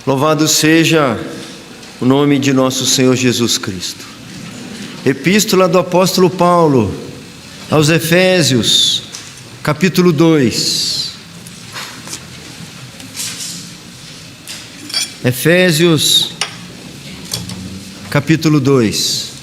Louvado seja o nome de nosso Senhor Jesus Cristo. Epístola do apóstolo Paulo aos Efésios, capítulo 2. Efésios, capítulo 2.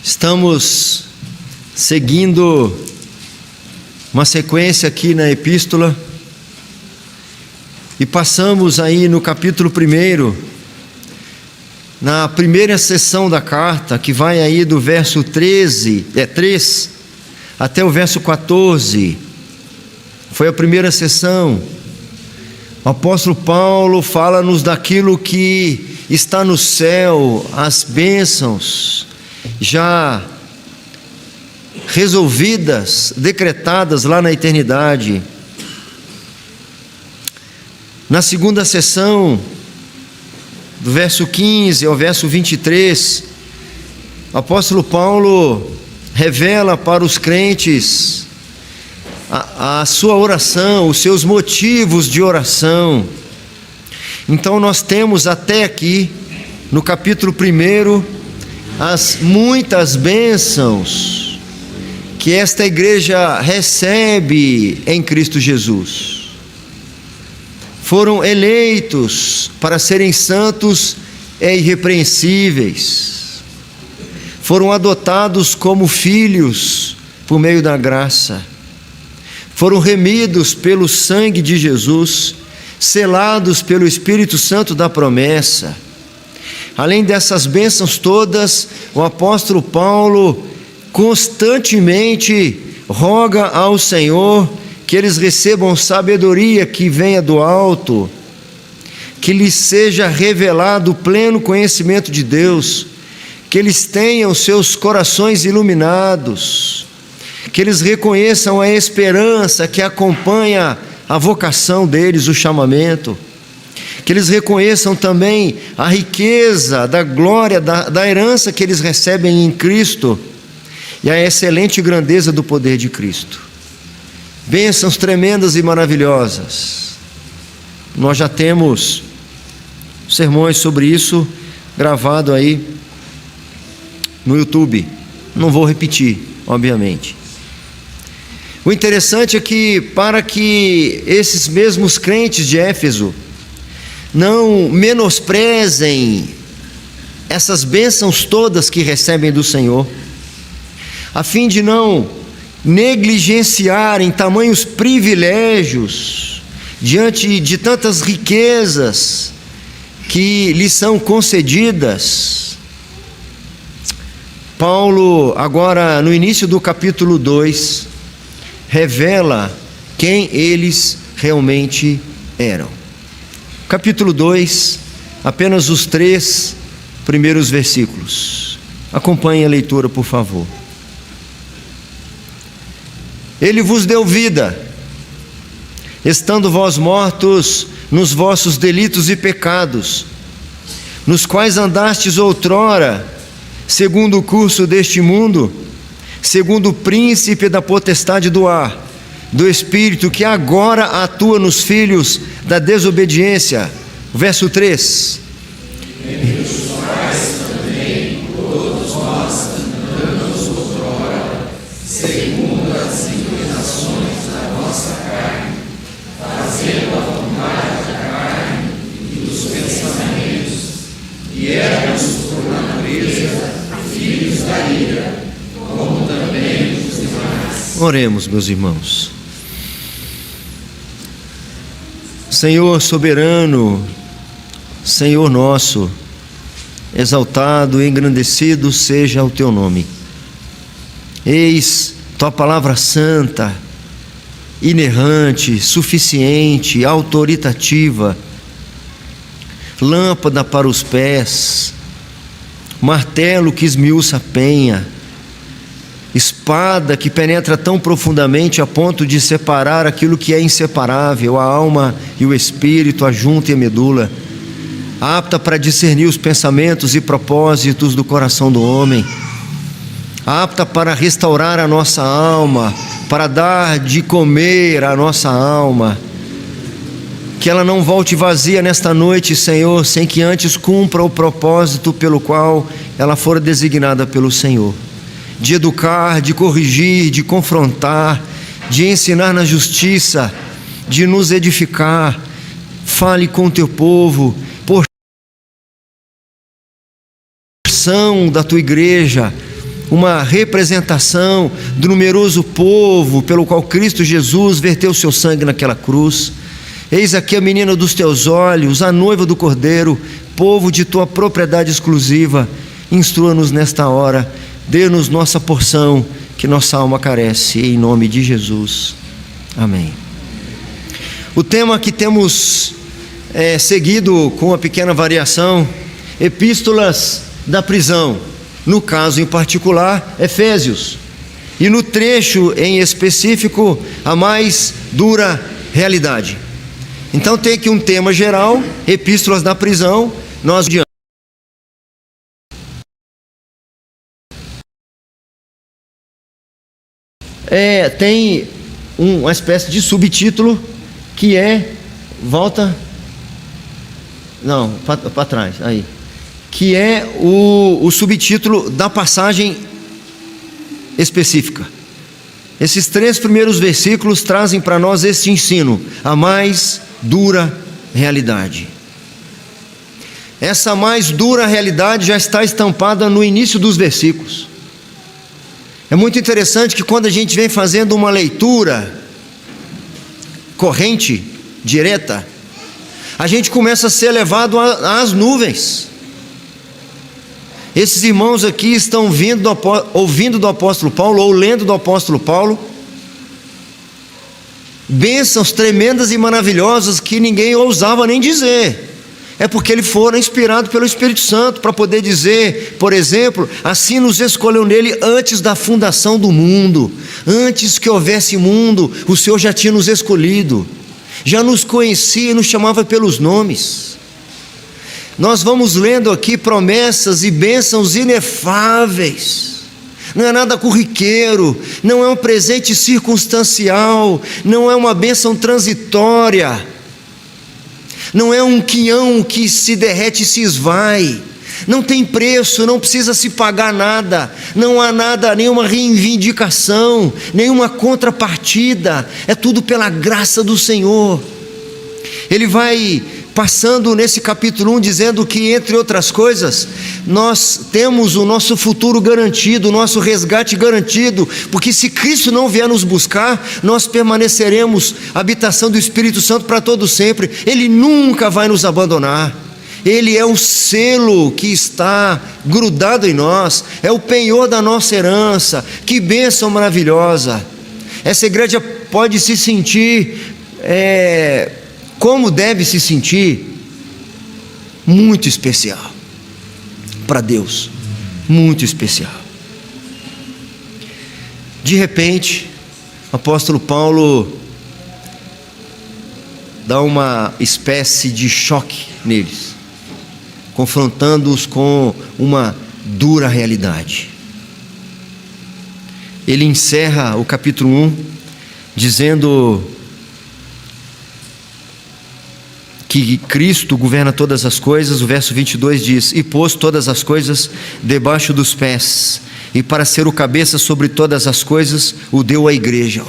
Estamos seguindo uma sequência aqui na epístola e passamos aí no capítulo 1, na primeira seção da carta, que vai aí do verso 3 até o verso 14. Foi a primeira seção. O apóstolo Paulo fala-nos daquilo que está no céu, as bênçãos já resolvidas, decretadas lá na eternidade. Na segunda sessão, do verso 15 ao verso 23, o apóstolo Paulo revela para os crentes a sua oração, os seus motivos de oração. Então nós temos até aqui, no capítulo 1, as muitas bênçãos que esta igreja recebe em Cristo Jesus. Foram eleitos para serem santos e irrepreensíveis. Foram adotados como filhos por meio da graça. Foram remidos pelo sangue de Jesus, selados pelo Espírito Santo da promessa. Além dessas bênçãos todas, o apóstolo Paulo constantemente roga ao Senhor que eles recebam sabedoria que venha do alto, que lhes seja revelado o pleno conhecimento de Deus, que eles tenham seus corações iluminados, que eles reconheçam a esperança que acompanha a vocação deles, o chamamento, que eles reconheçam também a riqueza da glória, da herança que eles recebem em Cristo e a excelente grandeza do poder de Cristo. Bênçãos tremendas e maravilhosas. Nós já temos sermões sobre isso gravado aí no YouTube. Não vou repetir, obviamente. O interessante é que, para que esses mesmos crentes de Éfeso não menosprezem essas bênçãos todas que recebem do Senhor, a fim de não negligenciarem tamanhos privilégios diante de tantas riquezas que lhes são concedidas, Paulo, agora no início do capítulo 2, revela quem eles realmente eram. Capítulo 2, apenas os 3 primeiros versículos. Acompanhe a leitura, por favor. Ele vos deu vida, estando vós mortos nos vossos delitos e pecados, nos quais andastes outrora, segundo o curso deste mundo, segundo o príncipe da potestade do ar, do Espírito que agora atua nos filhos da desobediência. Verso 3. Entre os quais também todos nós andamos outrora, segundo as inclinações da nossa carne, fazendo a vontade da carne e dos pensamentos, e éramos por natureza filhos da ira, como também os demais. Oremos, meus irmãos. Senhor soberano, Senhor nosso, exaltado e engrandecido seja o teu nome. Eis tua palavra santa, inerrante, suficiente, autoritativa, lâmpada para os pés, martelo que esmiuça a penha, espada que penetra tão profundamente a ponto de separar aquilo que é inseparável, a alma e o espírito, a junta e a medula, apta para discernir os pensamentos e propósitos do coração do homem, apta para restaurar a nossa alma, para dar de comer à nossa alma. Que ela não volte vazia nesta noite, Senhor, sem que antes cumpra o propósito pelo qual ela for designada pelo Senhor, de educar, de corrigir, de confrontar, de ensinar na justiça, de nos edificar. Fale com o teu povo, porção da tua igreja, uma representação do numeroso povo pelo qual Cristo Jesus verteu o seu sangue naquela cruz. Eis aqui a menina dos teus olhos, a noiva do Cordeiro, povo de tua propriedade exclusiva. Instrua-nos nesta hora, dê-nos nossa porção, que nossa alma carece, em nome de Jesus, amém. O tema que temos seguido com uma pequena variação, epístolas da prisão, no caso em particular, Efésios, e no trecho em específico, a mais dura realidade. Então tem aqui um tema geral, epístolas da prisão, nós tem uma espécie de subtítulo que para trás, aí, que é o subtítulo da passagem específica. Esses 3 primeiros versículos trazem para nós este ensino, a mais dura realidade. Essa mais dura realidade já está estampada no início dos versículos. É muito interessante que quando a gente vem fazendo uma leitura corrente, direta, a gente começa a ser levado às nuvens. Esses irmãos aqui estão ouvindo do apóstolo Paulo, ou lendo do apóstolo Paulo, bênçãos tremendas e maravilhosas que ninguém ousava nem dizer. É porque ele fora inspirado pelo Espírito Santo para poder dizer, por exemplo, assim nos escolheu nele antes da fundação do mundo. Antes que houvesse mundo, o Senhor já tinha nos escolhido, já nos conhecia e nos chamava pelos nomes. Nós vamos lendo aqui promessas e bênçãos inefáveis. Não é nada corriqueiro, não é um presente circunstancial, não é uma bênção transitória, não é um quinhão que se derrete e se esvai, não tem preço, não precisa se pagar nada, não há nada, nenhuma reivindicação, nenhuma contrapartida, é tudo pela graça do Senhor. Ele vai passando nesse capítulo 1 dizendo que, entre outras coisas, nós temos o nosso futuro garantido, o nosso resgate garantido, porque se Cristo não vier nos buscar, nós permaneceremos habitação do Espírito Santo para todo sempre. Ele nunca vai nos abandonar. Ele é o selo que está grudado em nós, é o penhor da nossa herança. Que bênção maravilhosa! Essa igreja pode se sentir como deve se sentir, muito especial para Deus, muito especial. De repente, o apóstolo Paulo dá uma espécie de choque neles, confrontando-os com uma dura realidade. Ele encerra o capítulo 1 dizendo que Cristo governa todas as coisas. O verso 22 diz: e pôs todas as coisas debaixo dos pés, e para ser o cabeça sobre todas as coisas, o deu à igreja,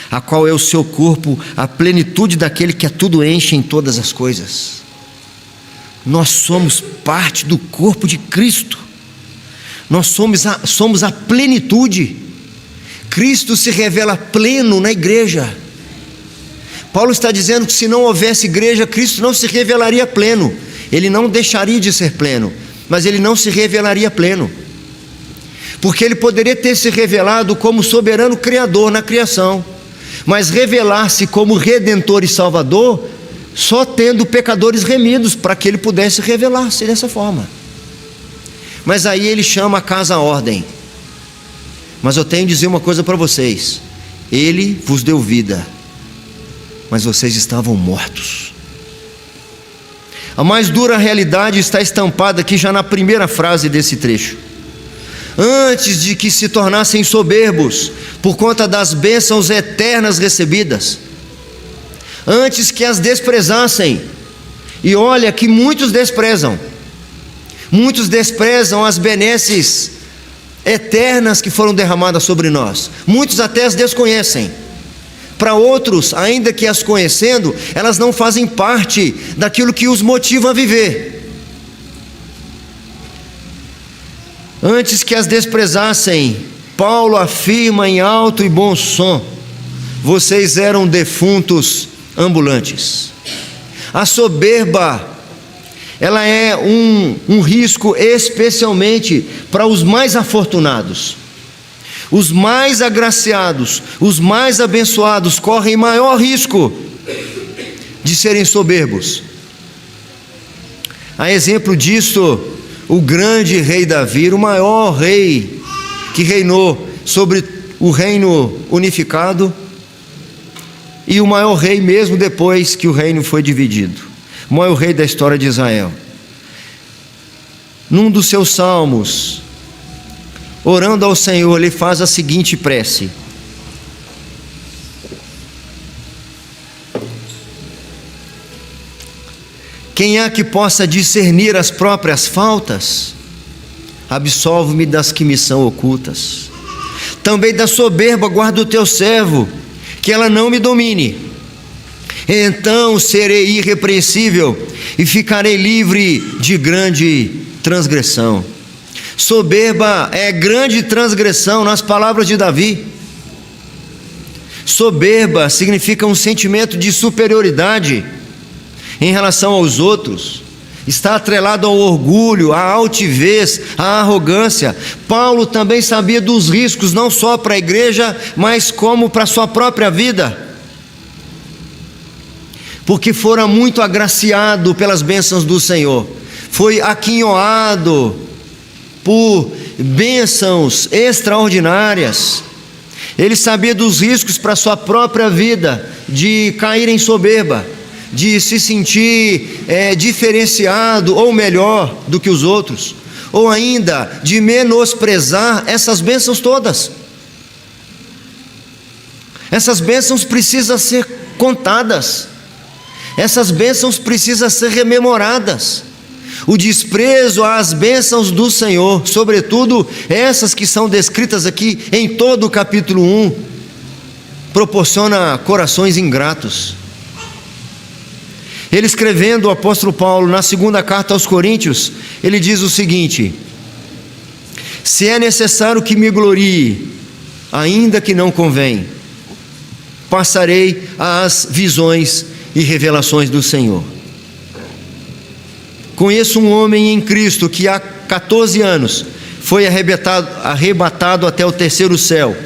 a qual é o seu corpo, a plenitude daquele que a tudo enche em todas as coisas. Nós somos parte do corpo de Cristo, nós somos a plenitude. Cristo se revela pleno na igreja. Paulo está dizendo que se não houvesse igreja, Cristo não se revelaria pleno. Ele não deixaria de ser pleno, mas ele não se revelaria pleno, porque ele poderia ter se revelado como soberano criador na criação, mas revelar-se como redentor e salvador só tendo pecadores remidos, para que ele pudesse revelar-se dessa forma. Mas aí ele chama a casa à ordem. Mas eu tenho que dizer uma coisa para vocês: ele vos deu vida, mas vocês estavam mortos. A mais dura realidade está estampada aqui já na primeira frase desse trecho. Antes de que se tornassem soberbos por conta das bênçãos eternas recebidas, antes que as desprezassem, e olha que muitos desprezam as benesses eternas que foram derramadas sobre nós, muitos até as desconhecem. Para outros, ainda que as conhecendo, elas não fazem parte daquilo que os motiva a viver. Antes que as desprezassem, Paulo afirma em alto e bom som: vocês eram defuntos ambulantes. A soberba, ela é um risco especialmente para os mais afortunados. Os mais agraciados, os mais abençoados correm maior risco de serem soberbos. A exemplo disso, o grande rei Davi, o maior rei que reinou sobre o reino unificado, e o maior rei mesmo depois que o reino foi dividido, o maior rei da história de Israel. Num dos seus salmos, orando ao Senhor, ele faz a seguinte prece: quem há que possa discernir as próprias faltas? Absolve-me das que me são ocultas. Também da soberba guarda o teu servo, que ela não me domine. Então serei irrepreensível e ficarei livre de grande transgressão. Soberba é grande transgressão, nas palavras de Davi. Soberba significa um sentimento de superioridade em relação aos outros, está atrelado ao orgulho, à altivez, à arrogância. Paulo também sabia dos riscos, não só para a igreja, mas como para a sua própria vida, porque fora muito agraciado pelas bênçãos do Senhor, foi aquinhoado por bênçãos extraordinárias. Ele sabia dos riscos para a sua própria vida, de cair em soberba, de se sentir diferenciado ou melhor do que os outros, ou ainda de menosprezar essas bênçãos todas. Essas bênçãos precisam ser contadas, essas bênçãos precisam ser rememoradas. O desprezo às bênçãos do Senhor, sobretudo essas que são descritas aqui em todo o capítulo 1, proporciona corações ingratos. Ele escrevendo, o apóstolo Paulo, na segunda carta aos Coríntios, ele diz o seguinte: se é necessário que me glorie, ainda que não convém, passarei às visões e revelações do Senhor. Conheço um homem em Cristo que há 14 anos foi arrebatado até o terceiro céu.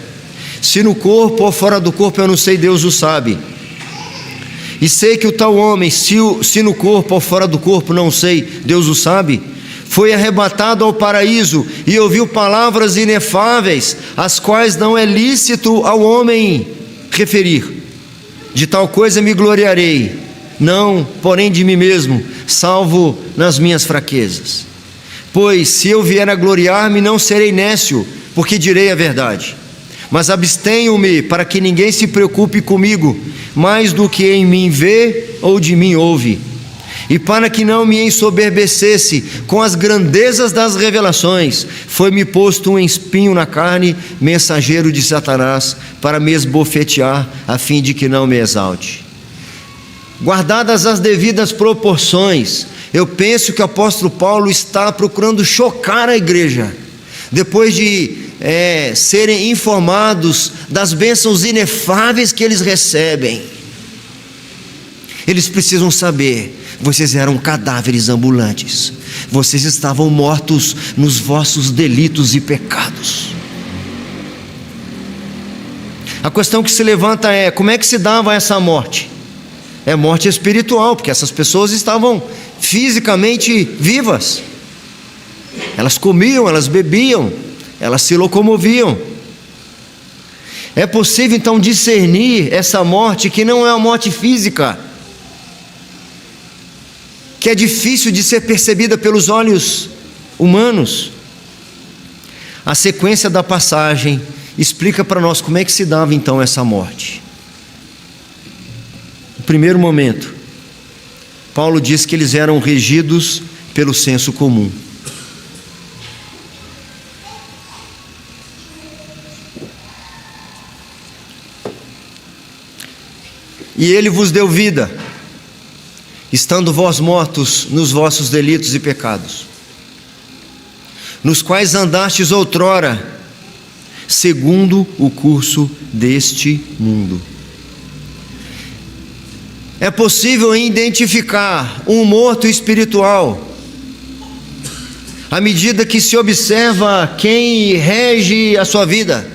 Se no corpo ou fora do corpo eu não sei, Deus o sabe. E sei que o tal homem, se no corpo ou fora do corpo não sei, Deus o sabe, foi arrebatado ao paraíso e ouviu palavras inefáveis, as quais não é lícito ao homem referir. De tal coisa me gloriarei, não, porém, de mim mesmo, salvo nas minhas fraquezas. Pois se eu vier a gloriar-me, não serei nécio, porque direi a verdade. Mas abstenho-me para que ninguém se preocupe comigo, mais do que em mim vê ou de mim ouve. E para que não me ensoberbecesse com as grandezas das revelações, foi-me posto um espinho na carne, mensageiro de Satanás, para me esbofetear, a fim de que não me exalte. Guardadas as devidas proporções, eu penso que o apóstolo Paulo está procurando chocar a igreja, depois de serem informados das bênçãos inefáveis que eles recebem. Eles precisam saber: vocês eram cadáveres ambulantes, vocês estavam mortos nos vossos delitos e pecados. A questão que se levanta é: como é que se dava essa morte? é morte espiritual, porque essas pessoas estavam fisicamente vivas. Elas comiam, elas bebiam, elas se locomoviam. É possível então discernir essa morte que não é uma morte física, que é difícil de ser percebida pelos olhos humanos. A sequência da passagem explica para nós como é que se dava então essa morte. No primeiro momento, Paulo diz que eles eram regidos pelo senso comum. E ele vos deu vida, estando vós mortos nos vossos delitos e pecados, nos quais andastes outrora, segundo o curso deste mundo. É possível identificar um morto espiritual à medida que se observa quem rege a sua vida,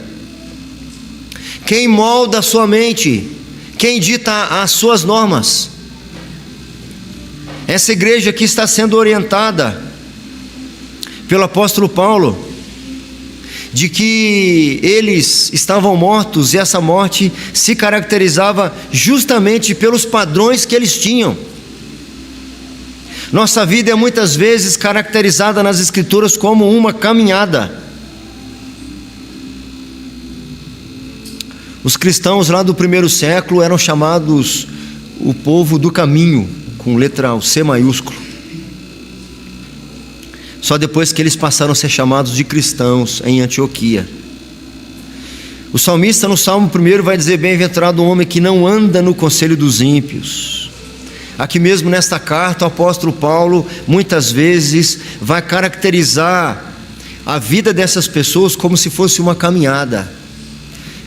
quem molda a sua mente, quem dita as suas normas. Essa igreja aqui está sendo orientada pelo apóstolo Paulo, de que eles estavam mortos, e essa morte se caracterizava justamente pelos padrões que eles tinham. Nossa vida é muitas vezes caracterizada nas Escrituras como uma caminhada. Os cristãos lá do primeiro século eram chamados o povo do caminho, com letra C maiúsculo. Só depois que eles passaram a ser chamados de cristãos em Antioquia. O salmista no Salmo 1 vai dizer: bem-aventurado o homem que não anda no conselho dos ímpios. Aqui mesmo nesta carta o apóstolo Paulo muitas vezes vai caracterizar a vida dessas pessoas como se fosse uma caminhada.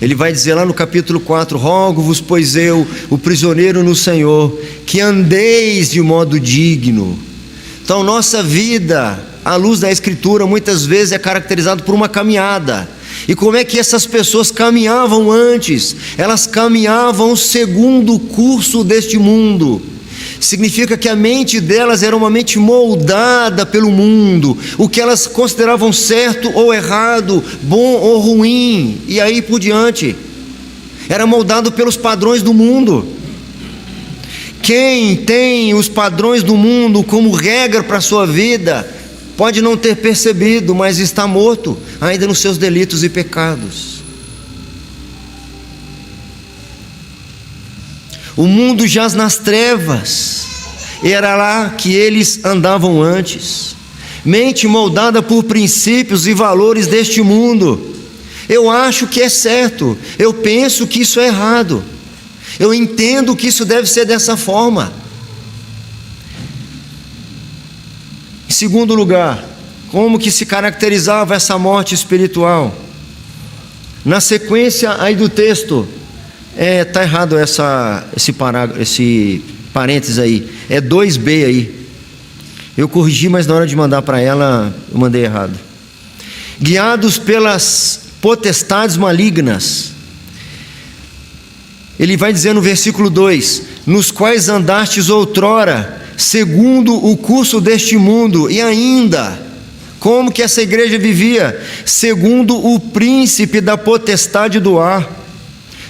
Ele vai dizer lá no capítulo 4: rogo-vos, pois eu, o prisioneiro no Senhor, que andeis de modo digno. Então nossa vida, à luz da Escritura, muitas vezes é caracterizada por uma caminhada. E como é que essas pessoas caminhavam antes? Elas caminhavam segundo o curso deste mundo. Significa que a mente delas era uma mente moldada pelo mundo, o que elas consideravam certo ou errado, bom ou ruim, e aí por diante. Era moldado pelos padrões do mundo. Quem tem os padrões do mundo como regra para a sua vida, pode não ter percebido, mas está morto ainda nos seus delitos e pecados. O mundo jaz nas trevas, era lá que eles andavam antes. Mente moldada por princípios e valores deste mundo. Eu acho que é certo, eu penso que isso é errado, eu entendo que isso deve ser dessa forma. Em segundo lugar, como que se caracterizava essa morte espiritual? Na sequência aí do texto, está errado esse parênteses aí, é 2b aí. Eu corrigi, mas na hora de mandar para ela, eu mandei errado. Guiados pelas potestades malignas. Ele vai dizer no versículo 2: nos quais andastes outrora, segundo o curso deste mundo. E ainda, como que essa igreja vivia? Segundo o príncipe da potestade do ar,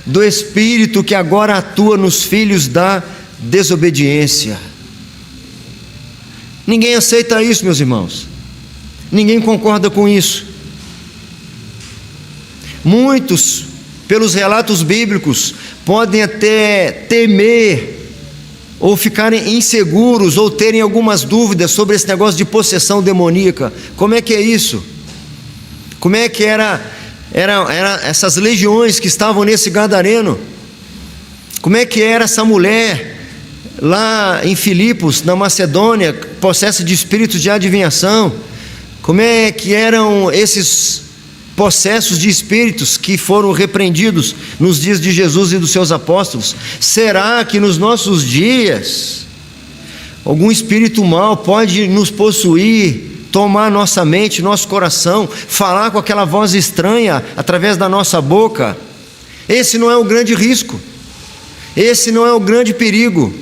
do espírito que agora atua nos filhos da desobediência. Ninguém aceita isso, meus irmãos. Ninguém concorda com isso. Muitos, pelos relatos bíblicos, podem até temer ou ficarem inseguros ou terem algumas dúvidas sobre esse negócio de possessão demoníaca. Como é que é isso? Como é que era essas legiões que estavam nesse gadareno? Como é que era essa mulher lá em Filipos, na Macedônia, possessa de espíritos de adivinhação? Como é que eram esses possessos de espíritos que foram repreendidos nos dias de Jesus e dos seus apóstolos? Será que nos nossos dias algum espírito mau pode nos possuir, tomar nossa mente, nosso coração, falar com aquela voz estranha através da nossa boca? Esse não é o grande risco. Esse não é o grande perigo.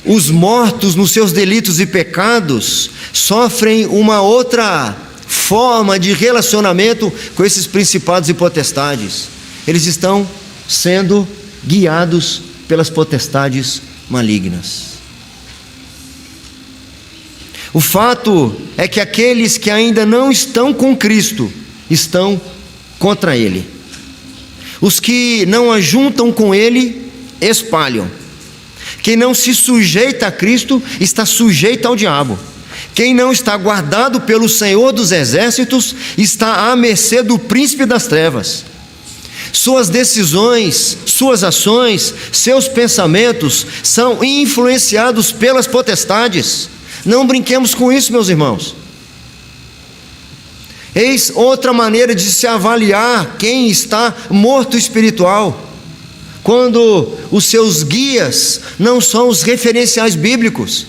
Os mortos nos seus delitos e pecados sofrem uma outra forma de relacionamento com esses principados e potestades. Eles estão sendo guiados pelas potestades malignas. O fato é que aqueles que ainda não estão com Cristo estão contra Ele. Os que não ajuntam com Ele espalham. Quem não se sujeita a Cristo está sujeito ao diabo. Quem não está guardado pelo Senhor dos Exércitos está à mercê do príncipe das trevas. Suas decisões, suas ações, seus pensamentos são influenciados pelas potestades. Não brinquemos com isso, meus irmãos. Eis outra maneira de se avaliar quem está morto espiritual, quando os seus guias não são os referenciais bíblicos.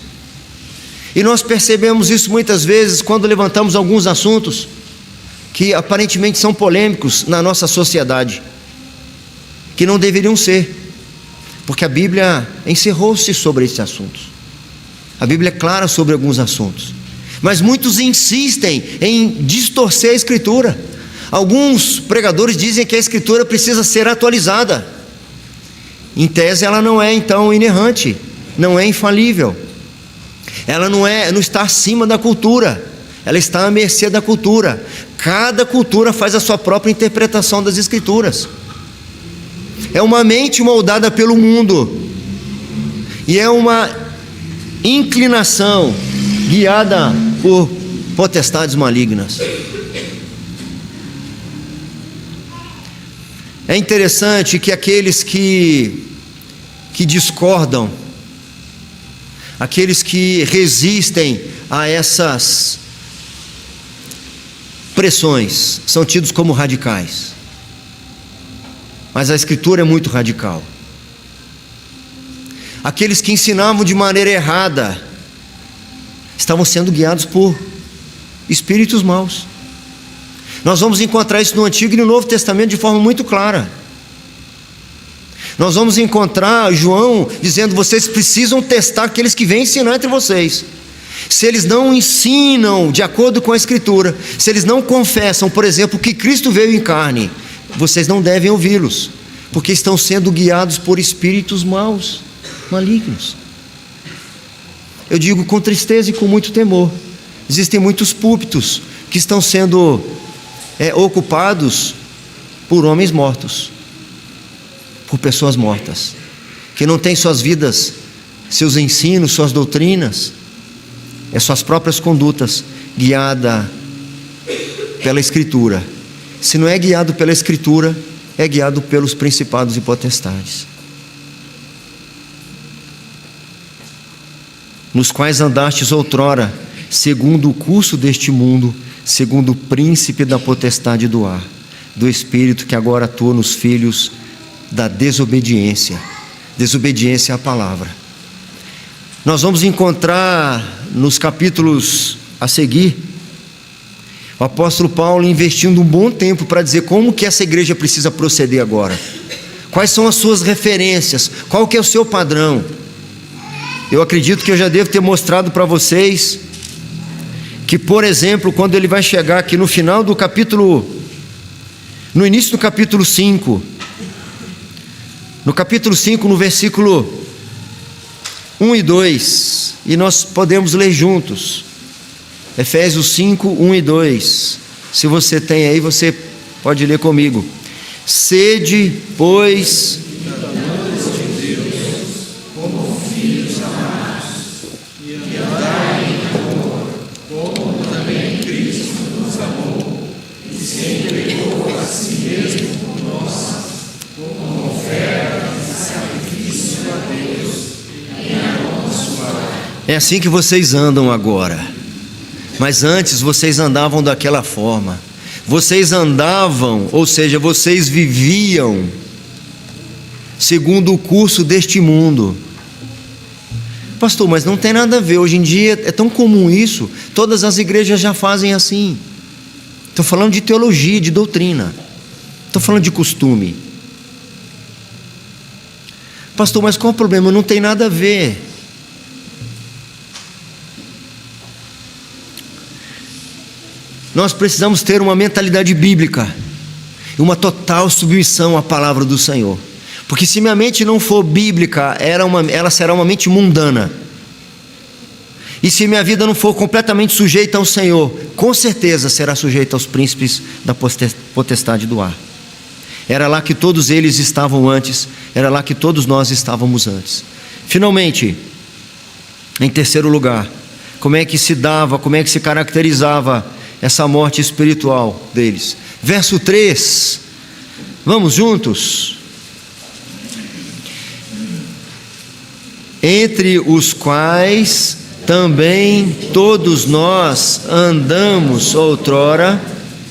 E nós percebemos isso muitas vezes quando levantamos alguns assuntos que aparentemente são polêmicos na nossa sociedade, que não deveriam ser, porque a Bíblia encerrou-se sobre esses assuntos. A Bíblia é clara sobre alguns assuntos, mas muitos insistem em distorcer a Escritura. Alguns pregadores dizem que a Escritura precisa ser atualizada. Em tese, ela não é então inerrante, não é infalível. Ela não está acima da cultura, ela está à mercê da cultura. Cada cultura faz a sua própria interpretação das Escrituras. É uma mente moldada pelo mundo, e é uma inclinação guiada por potestades malignas. É interessante que aqueles que discordam, aqueles que resistem a essas pressões, são tidos como radicais. Mas a Escritura é muito radical. Aqueles que ensinavam de maneira errada estavam sendo guiados por espíritos maus. Nós vamos encontrar isso no Antigo e no Novo Testamento de forma muito clara. Nós vamos encontrar João dizendo: vocês precisam testar aqueles que vêm ensinar entre vocês. Se eles não ensinam de acordo com a Escritura, se eles não confessam, por exemplo, que Cristo veio em carne, vocês não devem ouvi-los, porque estão sendo guiados por espíritos maus, malignos. Eu digo com tristeza e com muito temor, existem muitos púlpitos que estão sendo ocupados por homens mortos, por pessoas mortas, que não têm suas vidas, seus ensinos, suas doutrinas, suas próprias condutas guiada pela Escritura. Se não é guiado pela Escritura, é guiado pelos principados e potestades, nos quais andastes outrora, segundo o curso deste mundo, segundo o príncipe da potestade do ar, do espírito que agora atua nos filhos da desobediência. Desobediência à palavra. Nós vamos encontrar nos capítulos a seguir o apóstolo Paulo investindo um bom tempo para dizer como que essa igreja precisa proceder agora, quais são as suas referências, qual que é o seu padrão. Eu acredito que eu já devo ter mostrado para vocês que, por exemplo, quando ele vai chegar aqui no final do capítulo, no início do capítulo 5, no capítulo 5, no versículo 1 e 2, e nós podemos ler juntos, Efésios 5, 1 e 2, se você tem aí, você pode ler comigo. Sede, pois, é assim que vocês andam agora, mas antes vocês andavam daquela forma. Vocês andavam, ou seja, vocês viviam segundo o curso deste mundo. Pastor, mas não tem nada a ver, hoje em dia é tão comum isso, todas as igrejas já fazem assim. Estou falando de teologia, de doutrina, estou falando de costume. Pastor, mas qual o problema? Não tem nada a ver. Nós precisamos ter uma mentalidade bíblica e uma total submissão à palavra do Senhor. Porque se minha mente não for bíblica, ela será uma mente mundana. E se minha vida não for completamente sujeita ao Senhor, com certeza será sujeita aos príncipes da potestade do ar. Era lá que todos eles estavam antes, era lá que todos nós estávamos antes. Finalmente, em terceiro lugar, como é que se dava, como é que se caracterizava essa morte espiritual deles? Verso 3, vamos juntos. Entre os quais também todos nós andamos outrora,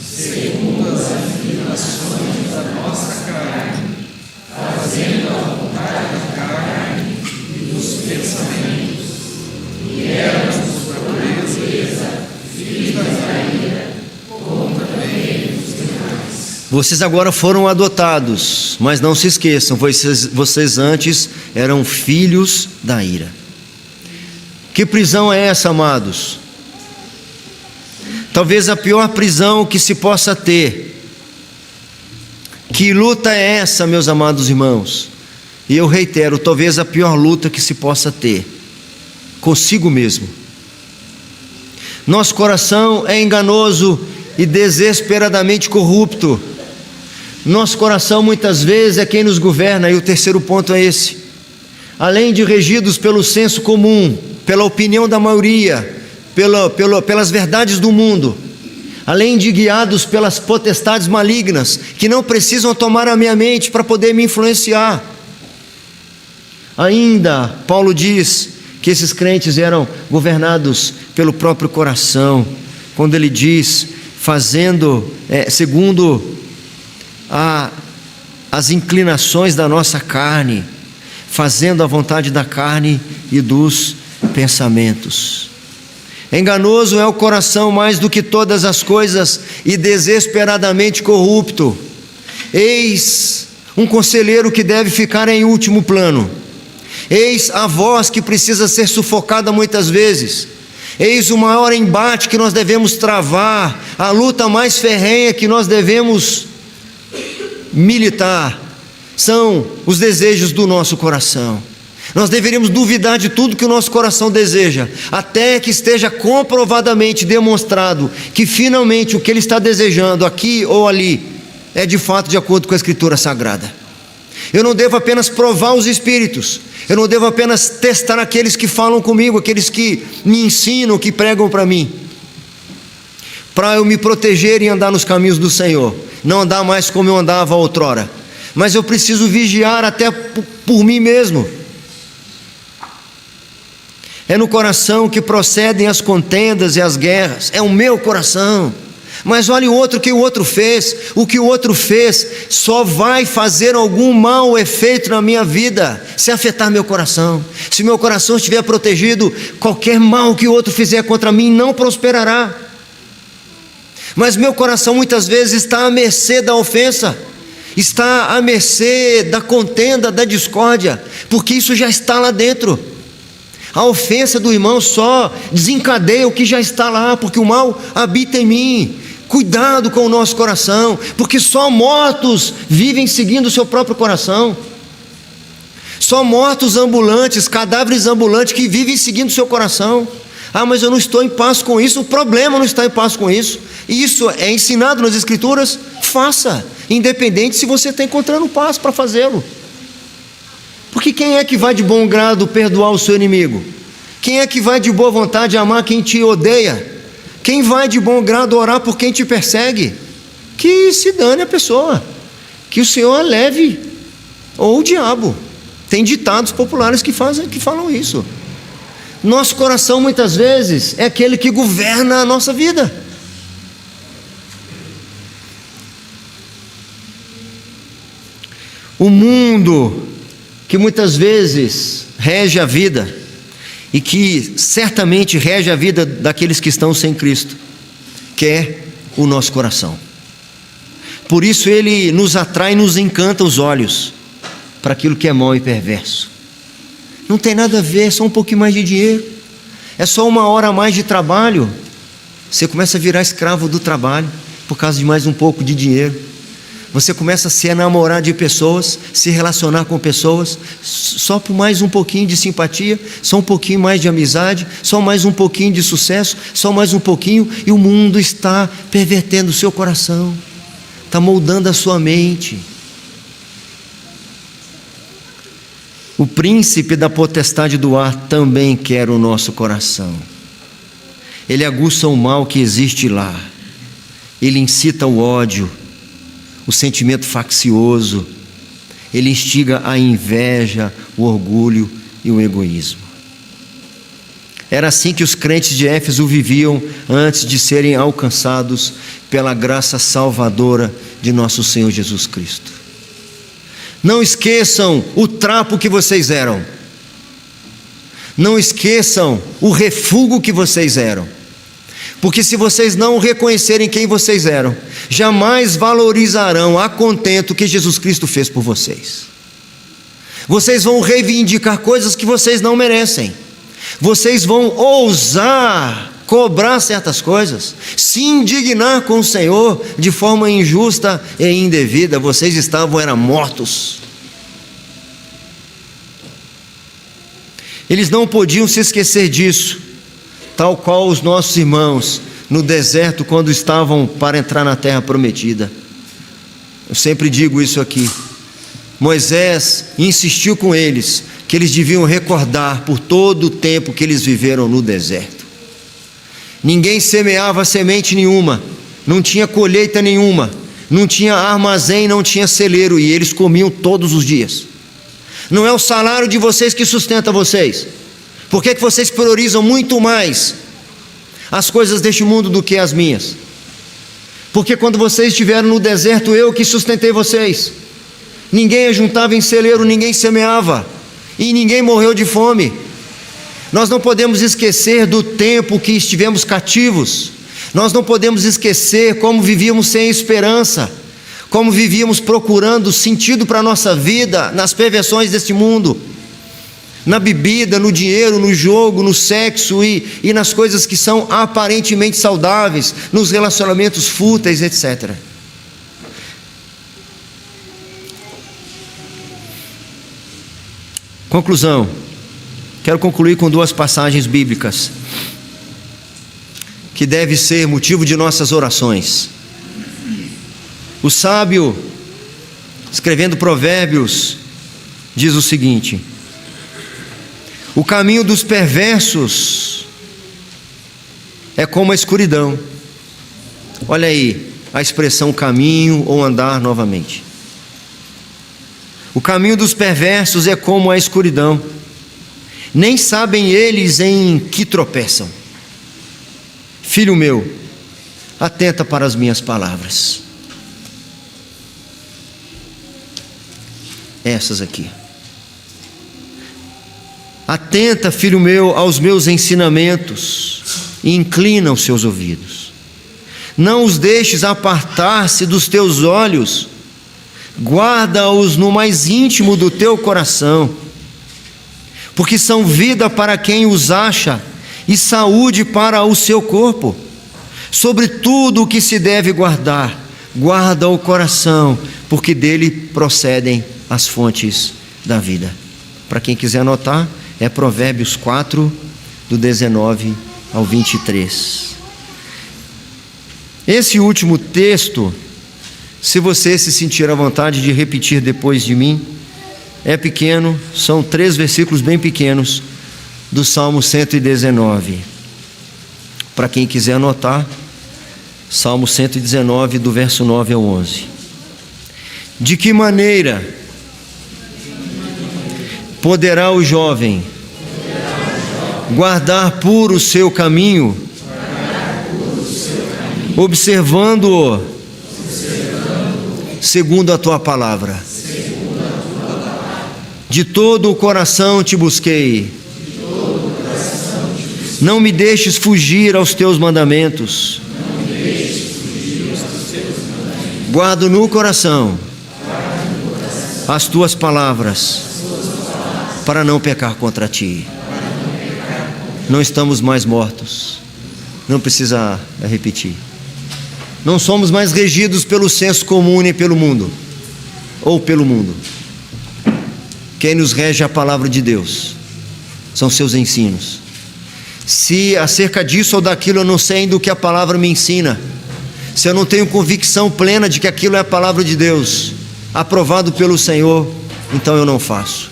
segundo as inclinações da nossa carne, fazendo a vontade da carne e dos pensamentos, e éramos por natureza filhos da ira, como também os demais. vocês agora foram adotados, mas não se esqueçam, vocês antes eram filhos da ira. Que prisão é essa, amados? Talvez a pior prisão que se possa ter. Que luta é essa, meus amados irmãos? E eu reitero, talvez a pior luta que se possa ter consigo mesmo. Nosso coração é enganoso e desesperadamente corrupto. Nosso coração muitas vezes é quem nos governa, e o terceiro ponto é esse. Além de regidos pelo senso comum, pela opinião da maioria, pelas verdades do mundo, além de guiados pelas potestades malignas, que não precisam tomar a minha mente para poder me influenciar. Ainda, Paulo diz que esses crentes eram governados pelo próprio coração, quando ele diz, segundo as inclinações da nossa carne, fazendo a vontade da carne e dos pensamentos. Enganoso é o coração mais do que todas as coisas e desesperadamente corrupto. Eis um conselheiro que deve ficar em último plano. Eis a voz que precisa ser sufocada muitas vezes. Eis o maior embate que nós devemos travar, a luta mais ferrenha que nós devemos militar, são os desejos do nosso coração. Nós deveríamos duvidar de tudo que o nosso coração deseja, até que esteja comprovadamente demonstrado que finalmente o que ele está desejando aqui ou ali é de fato de acordo com a Escritura Sagrada. Eu não devo apenas provar os espíritos, eu não devo apenas testar aqueles que falam comigo, aqueles que me ensinam, que pregam para mim, para eu me proteger e andar nos caminhos do Senhor, não andar mais como eu andava outrora. Mas eu preciso vigiar até por mim mesmo. É no coração que procedem as contendas e as guerras, é o meu coração. Mas olha o outro que o outro fez, o que o outro fez só vai fazer algum mau efeito na minha vida, se afetar meu coração. Se meu coração estiver protegido, qualquer mal que o outro fizer contra mim não prosperará. Mas meu coração muitas vezes está à mercê da ofensa, está à mercê da contenda, da discórdia, porque isso já está lá dentro. A ofensa do irmão só desencadeia o que já está lá, porque o mal habita em mim. Cuidado com o nosso coração, porque só mortos vivem seguindo o seu próprio coração. Só mortos ambulantes, cadáveres ambulantes que vivem seguindo o seu coração. Ah, mas eu não estou em paz com isso. O problema não está em paz com isso. E isso é ensinado nas Escrituras. Faça, independente se você está encontrando paz para fazê-lo. Porque quem é que vai de bom grado perdoar o seu inimigo? Quem é que vai de boa vontade amar quem te odeia? Quem vai de bom grado orar por quem te persegue? Que se dane a pessoa, que o Senhor a leve, ou o diabo. Tem ditados populares que falam isso. Nosso coração muitas vezes é aquele que governa a nossa vida. O mundo que muitas vezes rege a vida, e que certamente rege a vida daqueles que estão sem Cristo, quer o nosso coração. Por isso ele nos atrai e nos encanta os olhos. para aquilo que é mau e perverso. Não tem nada a ver, é só um pouquinho mais de dinheiro, é só 1 hora a mais de trabalho. Você começa a virar escravo do trabalho por causa de mais um pouco de dinheiro. Você começa a se enamorar de pessoas, se relacionar com pessoas, só por mais um pouquinho de simpatia, só um pouquinho mais de amizade, só mais um pouquinho de sucesso, só mais um pouquinho, e o mundo está pervertendo o seu coração, está moldando a sua mente. O príncipe da potestade do ar também quer o nosso coração. Ele aguça o mal que existe lá. Ele incita o ódio, o sentimento faccioso. Ele instiga a inveja, o orgulho e o egoísmo. Era assim que os crentes de Éfeso viviam antes de serem alcançados pela graça salvadora de nosso Senhor Jesus Cristo. Não esqueçam o trapo que vocês eram. Não esqueçam o refúgio que vocês eram. Porque se vocês não reconhecerem quem vocês eram, jamais valorizarão a contento o que Jesus Cristo fez por vocês. Vocês vão reivindicar coisas que vocês não merecem. Vocês vão ousar cobrar certas coisas, se indignar com o Senhor de forma injusta e indevida. Vocês eram mortos. Eles não podiam se esquecer disso, tal qual os nossos irmãos no deserto quando estavam para entrar na terra prometida. Eu sempre digo isso aqui. Moisés insistiu com eles que eles deviam recordar por todo o tempo que eles viveram no deserto. Ninguém semeava semente nenhuma, não tinha colheita nenhuma, não tinha armazém, não tinha celeiro, e eles comiam todos os dias. Não é o salário de vocês que sustenta vocês. Por que vocês priorizam muito mais as coisas deste mundo do que as minhas? Porque quando vocês estiveram no deserto, eu que sustentei vocês. Ninguém ajuntava em celeiro, ninguém semeava, e ninguém morreu de fome. Nós não podemos esquecer do tempo que estivemos cativos. Nós não podemos esquecer como vivíamos sem esperança, como vivíamos procurando sentido para a nossa vida nas perversões deste mundo, na bebida, no dinheiro, no jogo, no sexo e nas coisas que são aparentemente saudáveis, nos relacionamentos fúteis, etc. Conclusão. Quero concluir com 2 passagens bíblicas que deve ser motivo de nossas orações. O sábio, escrevendo Provérbios, diz o seguinte: o caminho dos perversos é como a escuridão. Olha aí a expressão caminho ou andar novamente. O caminho dos perversos é como a escuridão. Nem sabem eles em que tropeçam. Filho meu, atenta para as minhas palavras. Essas aqui. Atenta, filho meu, aos meus ensinamentos e inclina os seus ouvidos. Não os deixes apartar-se dos teus olhos. Guarda-os no mais íntimo do teu coração, porque são vida para quem os acha e saúde para o seu corpo. Sobre tudo o que se deve guardar, guarda o coração, porque dele procedem as fontes da vida. Para quem quiser anotar, é Provérbios 4, do 19 ao 23. Esse último texto, se você se sentir à vontade de repetir depois de mim, é pequeno, são 3 versículos bem pequenos do Salmo 119. Para quem quiser anotar, Salmo 119, do verso 9 ao 11. De que maneira poderá o jovem guardar puro o seu caminho, observando-o segundo a tua palavra? De todo o coração te busquei. Não me deixes fugir aos teus mandamentos. Guardo no coração as tuas palavras para não pecar contra ti. Não estamos mais mortos. Não precisa repetir. Não somos mais regidos pelo senso comum nem pelo mundo, ou pelo mundo. Quem nos rege é a palavra de Deus, são seus ensinos. Se acerca disso ou daquilo eu não sei ainda o que a palavra me ensina, se eu não tenho convicção plena de que aquilo é a palavra de Deus, aprovado pelo Senhor, então eu não faço.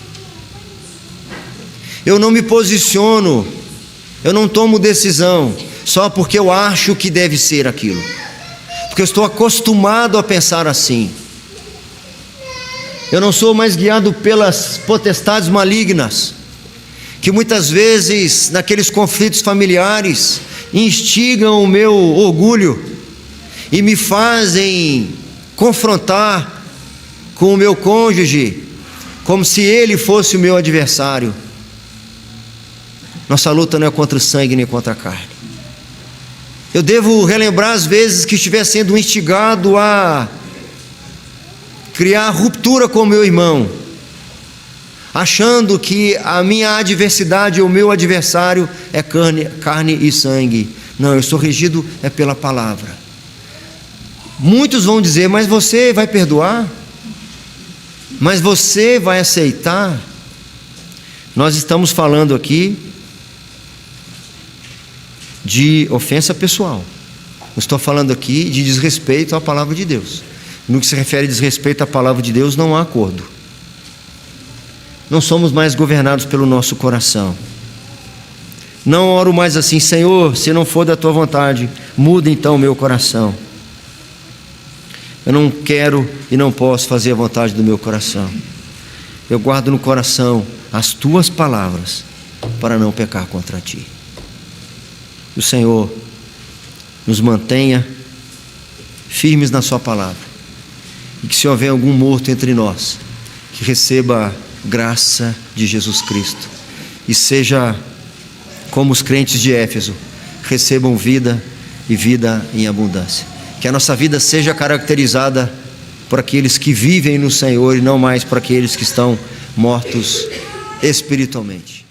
Eu não me posiciono, eu não tomo decisão só porque eu acho que deve ser aquilo, porque eu estou acostumado a pensar assim. Eu não sou mais guiado pelas potestades malignas, que muitas vezes naqueles conflitos familiares instigam o meu orgulho e me fazem confrontar com o meu cônjuge como se ele fosse o meu adversário. Nossa luta não é contra o sangue nem contra a carne. Eu devo relembrar as vezes que estiver sendo instigado a criar ruptura com o meu irmão, achando que a minha adversidade ou o meu adversário é carne e sangue. Não, eu sou regido pela palavra. Muitos vão dizer, mas você vai perdoar? Mas você vai aceitar? Nós estamos falando aqui de ofensa pessoal. Eu estou falando aqui de desrespeito à palavra de Deus. No que se refere a desrespeito à palavra de Deus, não há acordo. Não somos mais governados pelo nosso coração. Não oro mais assim, Senhor, se não for da tua vontade, muda então o meu coração. Eu não quero e não posso fazer a vontade do meu coração. Eu guardo no coração as tuas palavras para não pecar contra ti. Que o Senhor nos mantenha firmes na sua palavra. E que se houver algum morto entre nós, que receba a graça de Jesus Cristo. E seja como os crentes de Éfeso, recebam vida e vida em abundância. Que a nossa vida seja caracterizada por aqueles que vivem no Senhor e não mais por aqueles que estão mortos espiritualmente.